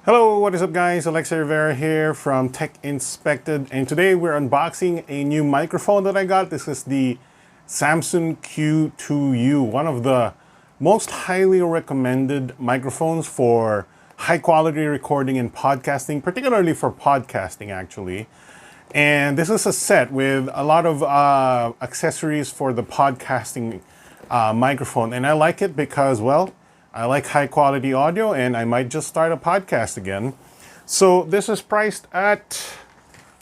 Hello, what is up guys? Alexa Rivera here from Tech Inspected, and today we're unboxing a new microphone that I got. This is the Samson Q2U, one of the most highly recommended microphones for high quality recording and podcasting, particularly for podcasting actually. And this is a set with a lot of accessories for the podcasting microphone. And I like it because, well, I like high quality audio and I might just start a podcast again. So this is priced at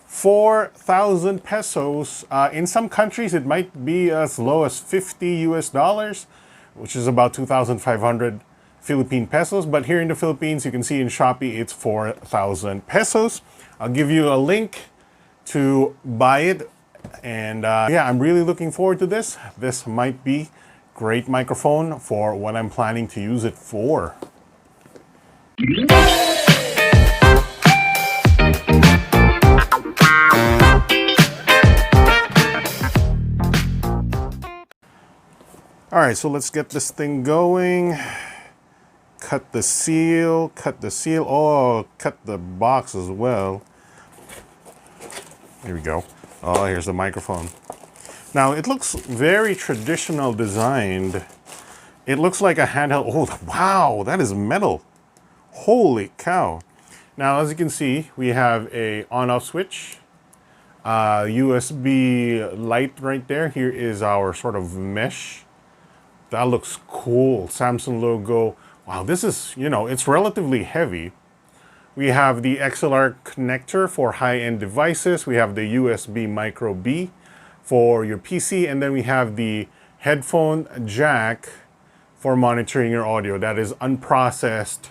4,000 pesos. In some countries, it might be as low as 50 US dollars, which is about 2,500 Philippine pesos. But here in the Philippines, you can see in Shopee, it's 4,000 pesos. I'll give you a link to buy it. And yeah, I'm really looking forward to this. This might be great microphone for what I'm planning to use it for. All right, so let's get this thing going. Cut the seal, oh, cut the box as well. Here we go. Oh, here's the microphone. Now, it looks very traditional designed. It looks like a handheld. Oh, wow, that is metal. Holy cow. Now, as you can see, we have a on-off switch, USB light right there. Here is our sort of mesh. That looks cool. Samsung logo. Wow, this is, it's relatively heavy. We have the XLR connector for high-end devices. We have the USB Micro B for your PC, and then we have the headphone jack for monitoring your audio. That is unprocessed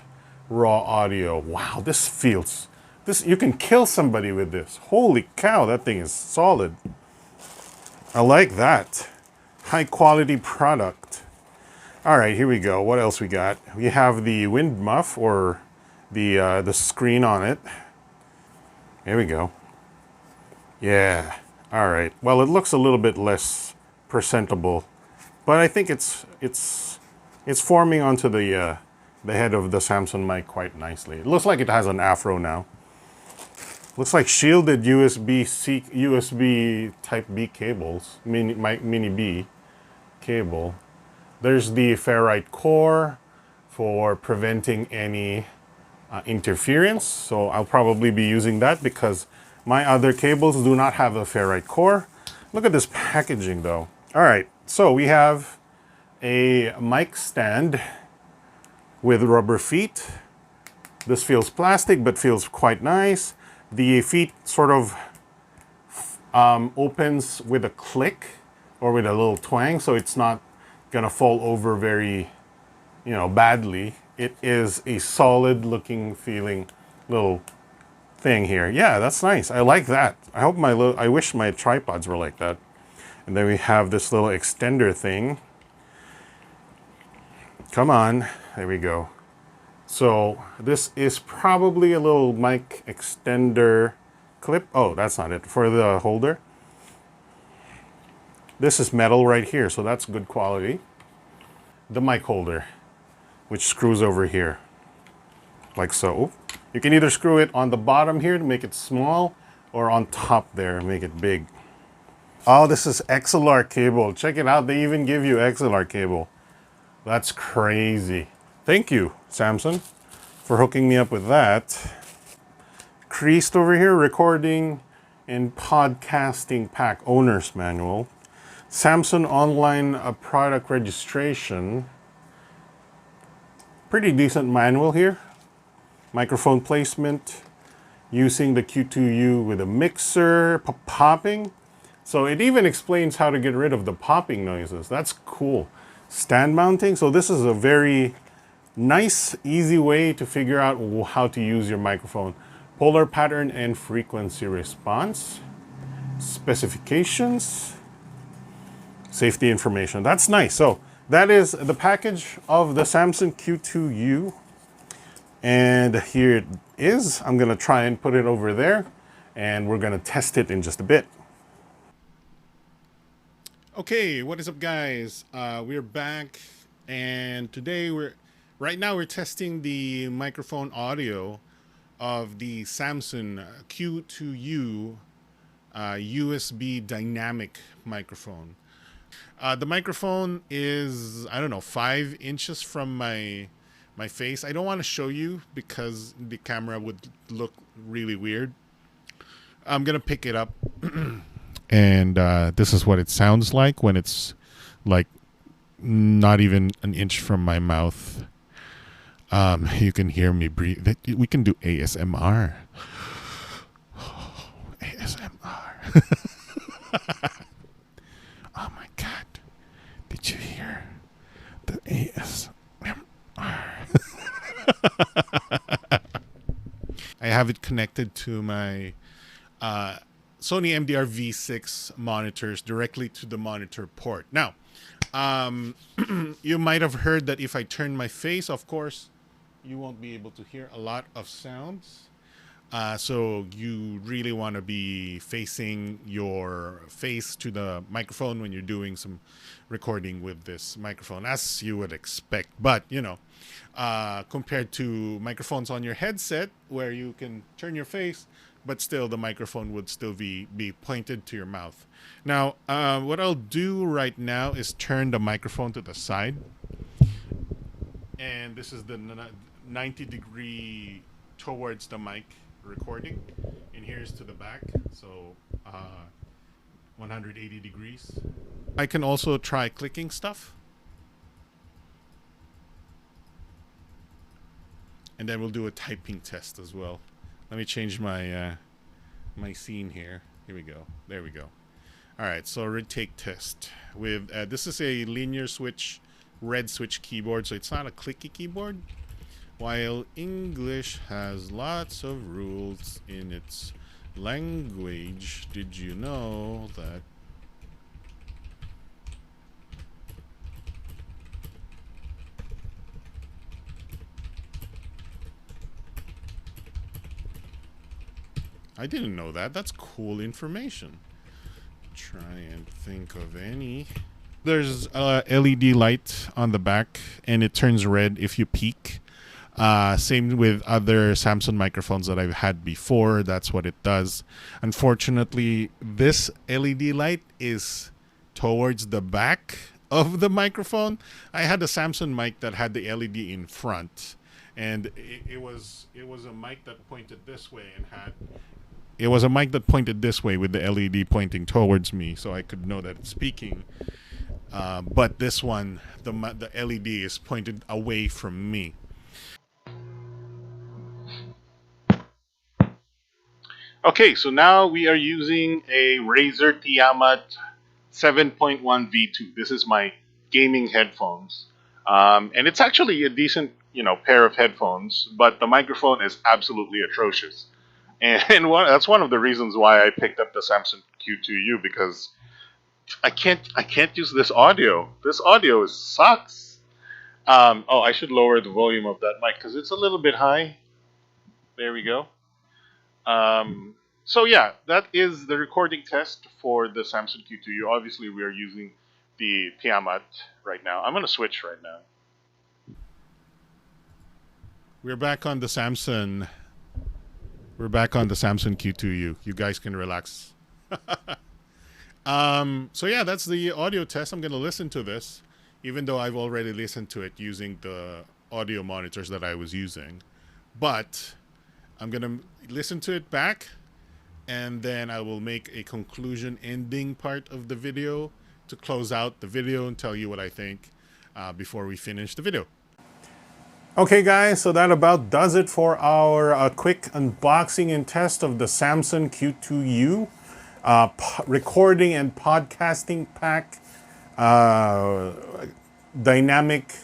raw audio. Wow, you can kill somebody with this. Holy cow, that thing is solid. I like that. High quality product. All right, here we go. What else we got? We have the wind muff, or the screen on it. There we go. Yeah. All right. Well, it looks a little bit less presentable, but I think it's forming onto the head of the Samsung mic quite nicely. It looks like it has an afro now. Looks like shielded USB Type B cables, mini B cable. There's the ferrite core for preventing any interference. So I'll probably be using that because my other cables do not have a ferrite core. Look at this packaging though. All right, so we have a mic stand with rubber feet. This feels plastic but feels quite nice. The feet sort of opens with a click or with a little twang, so it's not gonna fall over very, badly. It is a solid looking feeling little thing here. Yeah, that's nice. I like that. I wish my tripods were like that. And then we have this little extender thing. Come on. There we go. So this is probably a little mic extender clip. Oh, that's not it. For the holder. This is metal right here, so that's good quality. The mic holder, which screws over here, like so. You can either screw it on the bottom here to make it small, or on top there, make it big. Oh, this is XLR cable. Check it out, they even give you XLR cable. That's crazy. Thank you, Samsung, for hooking me up with that. Creased over here, recording and podcasting pack owner's manual. Samsung online product registration. Pretty decent manual here. Microphone placement, using the Q2U with a mixer, popping. So it even explains how to get rid of the popping noises. That's cool. Stand mounting. So this is a very nice, easy way to figure out how to use your microphone. Polar pattern and frequency response. Specifications. Safety information. That's nice. So that is the package of the Samson Q2U. And here it is. I'm going to try and put it over there, and we're going to test it in just a bit. Okay, what is up guys? We're back, and today right now we're testing the microphone audio of the Samson Q2U USB dynamic microphone. The microphone is, I don't know, 5 inches from my face. I don't want to show you because the camera would look really weird. I'm gonna pick it up, and this is what it sounds like when it's like not even an inch from my mouth. You can hear me breathe. We can do ASMR. ASMR. Oh my god. Did you hear the ASMR? I have it connected to my Sony MDR V6 monitors directly to the monitor port. Now, you might have heard that if I turn my face, of course, you won't be able to hear a lot of sounds. So you really want to be facing your face to the microphone when you're doing some recording with this microphone, as you would expect. But, compared to microphones on your headset where you can turn your face, but still the microphone would still be pointed to your mouth. Now, what I'll do right now is turn the microphone to the side. And this is the 90-degree towards the mic recording, and here's to the back, so 180 degrees. I can also try clicking stuff, and then we'll do a typing test as well. Let me change my my scene here. Here we go. There we go. All right, so retake test with this is a linear switch, red switch keyboard, so it's not a clicky keyboard. While English has lots of rules in its language, did you know that? I didn't know that. That's cool information. Try and think of any. There's a LED light on the back, and it turns red if you peek. Same with other Samsung microphones that I've had before. That's what it does. Unfortunately, this LED light is towards the back of the microphone. I had a Samsung mic that had the LED in front, and it was a mic that pointed this way and had. It was a mic that pointed this way with the LED pointing towards me, so I could know that it's speaking. But this one, the LED is pointed away from me. Okay, so now we are using a Razer Tiamat 7.1 V2. This is my gaming headphones. And it's actually a decent, pair of headphones, but the microphone is absolutely atrocious. And that's one of the reasons why I picked up the Samson Q2U, because I can't use this audio. This audio sucks. I should lower the volume of that mic because it's a little bit high. There we go. So yeah, that is the recording test for the Samson Q2U. Obviously, we are using the Tiamat right now. I'm going to switch right now. We're back on the Samson. We're back on the Samson Q2U. You guys can relax. So yeah, that's the audio test. I'm going to listen to this, even though I've already listened to it using the audio monitors that I was using. But I'm going to listen to it back, and then I will make a conclusion ending part of the video to close out the video and tell you what I think before we finish the video. Okay guys, so that about does it for our quick unboxing and test of the Samson Q2U recording and podcasting pack dynamic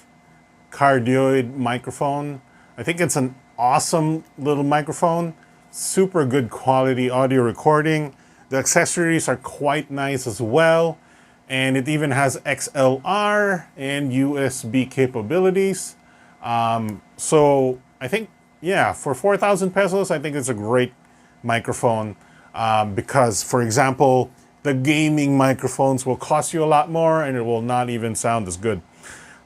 cardioid microphone. I think it's an awesome little microphone, super good quality audio recording. The accessories are quite nice as well, and it even has XLR and USB capabilities. So I think, yeah, for 4,000 pesos, I think it's a great microphone because, for example, the gaming microphones will cost you a lot more and it will not even sound as good.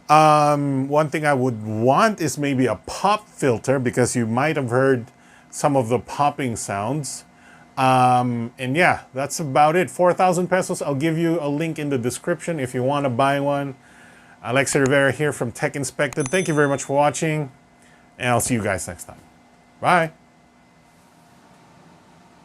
One thing I would want is maybe a pop filter, because you might have heard some of the popping sounds. And yeah, that's about it. 4,000 pesos. I'll give you a link in the description if you want to buy one. Alex Rivera here from Tech Inspected. Thank you very much for watching, and I'll see you guys next time. Bye.